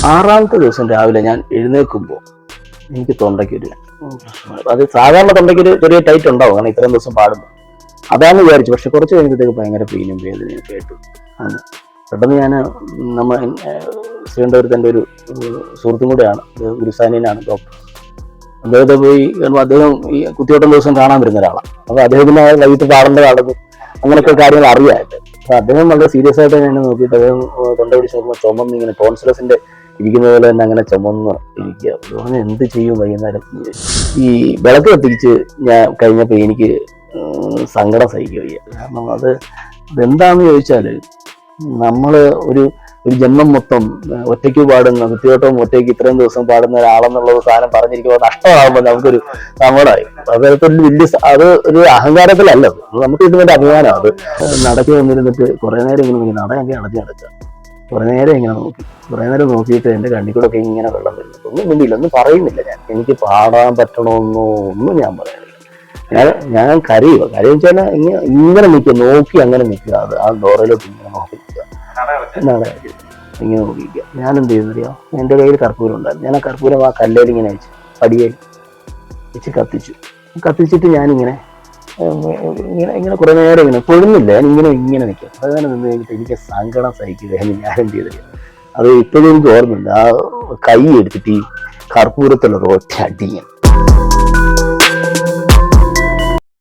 6ാമത്തെ ദിവസം രാവിലെ ഞാൻ എഴുന്നേൽക്കുമ്പോൾ എനിക്ക് തൊണ്ടയ്ക്കൊരു പ്രശ്നമാണ്. അത് സാധാരണ തൊണ്ടയ്ക്കൊരു ചെറിയ ടൈറ്റ് ഉണ്ടാവും, കാരണം ഇത്രയും ദിവസം പാടുമ്പോൾ. അതാണെന്ന് വിചാരിച്ചു. പക്ഷെ കുറച്ച് കഴിഞ്ഞപ്പോഴത്തേക്ക് ഭയങ്കര പെയിനും വേദനയും കേട്ടു. പെട്ടെന്ന് ഞാൻ ശ്രീകണ്ഠപുരത്ത് എൻ്റെ ഒരു സുഹൃത്തും കൂടെയാണ്, ഗുരുസാനിയനാണ് ഡോക്ടർ. അദ്ദേഹത്തെ പോയി അദ്ദേഹം ഈ കുത്തിയോട്ടം ദിവസം കാണാൻ വരുന്ന ഒരാളാണ്. അപ്പോൾ അദ്ദേഹത്തിന് വൈകിട്ട് പാടേണ്ട കാലത്ത് അങ്ങനെയൊക്കെ കാര്യങ്ങൾ അറിയാമായിട്ട്. അപ്പോൾ അദ്ദേഹം വളരെ സീരിയസ് ആയിട്ട് എന്നെ നോക്കിയിട്ട് അദ്ദേഹം തൊണ്ട പിടിച്ച് നോക്കുമ്പോൾ ചുമന്ന് ഇങ്ങനെ ടോൺസിലസിൻ്റെ ഇരിക്കുന്ന പോലെ തന്നെ അങ്ങനെ ചുമന്ന് ഇരിക്കുക. പറഞ്ഞ് എന്ത് ചെയ്യും വൈകുന്നേരം. ഈ വിളക്ക് കത്തിച്ച് ഞാൻ കഴിഞ്ഞപ്പോൾ എനിക്ക് സങ്കടം സഹിക്കുകയ്യ. കാരണം അതെന്താണെന്ന് ചോദിച്ചാൽ, നമ്മൾ ഒരു ജന്മം മൊത്തം ഒറ്റയ്ക്ക് പാടുന്ന, കുത്തിയോട്ടം ഒറ്റയ്ക്ക് ഇത്രയും ദിവസം പാടുന്ന ഒരാളെന്നുള്ളത് സാധനം പറഞ്ഞിരിക്കുമ്പോൾ നഷ്ടമാകുമ്പോൾ നമുക്കൊരു സങ്കടമായി. അതൊരു വലിയ ഒരു അഹങ്കാരത്തിലല്ല, നമുക്ക് ഇതിന്റെ അഭിമാനം. അത് നടക്കി വന്നിരുന്നിട്ട് കുറെ നേരം ഇങ്ങനെ നട എനിക്ക് അടക്കുക. കുറെ നേരം ഇങ്ങനെ നോക്കി, കുറെ നേരം നോക്കിയിട്ട് എൻ്റെ കണ്ണിൽ കൂടെ ഒക്കെ ഇങ്ങനെ വെള്ളം വരുന്നു. ഒന്നും വേണ്ടിയില്ല, ഒന്നും പറയുന്നില്ല. എനിക്ക് പാടാൻ പറ്റണമെന്നോ ഒന്നും ഞാൻ പറയുന്നില്ല. ഞാൻ കരയുക വെച്ചാൽ ഇങ്ങനെ നിൽക്കുക, നോക്കി അങ്ങനെ നിൽക്കുക. അത് ആ ഡോറയിലോട്ട് ഇങ്ങനെ നോക്കി നിൽക്കുക, എന്നാണ് ഇങ്ങനെ നോക്കിക്കുക. ഞാൻ എന്ത് ചെയ്യുന്നറിയോ, എൻ്റെ കയ്യിൽ കർപ്പൂരം ഉണ്ടായിരുന്നു. ഞാൻ ആ കർപ്പൂരം ആ കല്ലേൽ ഇങ്ങനെ വെച്ച് പടിയേൽ വെച്ച് കത്തിച്ചിട്ട് ഞാനിങ്ങനെ ഇങ്ങനെ കുറെ നേരം ഇങ്ങനെ പൊഴുന്നില്ല. ഞാൻ ഇങ്ങനെ നിൽക്കുക. അതങ്ങനെ നിന്ന് കഴിഞ്ഞിട്ട് എനിക്ക് സങ്കടം സഹിക്കുക. ഞാൻ എന്ത് ചെയ്തില്ല, അത് ഇപ്പോഴും എനിക്ക് ഓർമ്മയുണ്ട്. ആ കൈ എടുത്തിട്ട് ഈ കർപ്പൂരത്തിലുള്ള ഒറ്റ അടിയാണ്.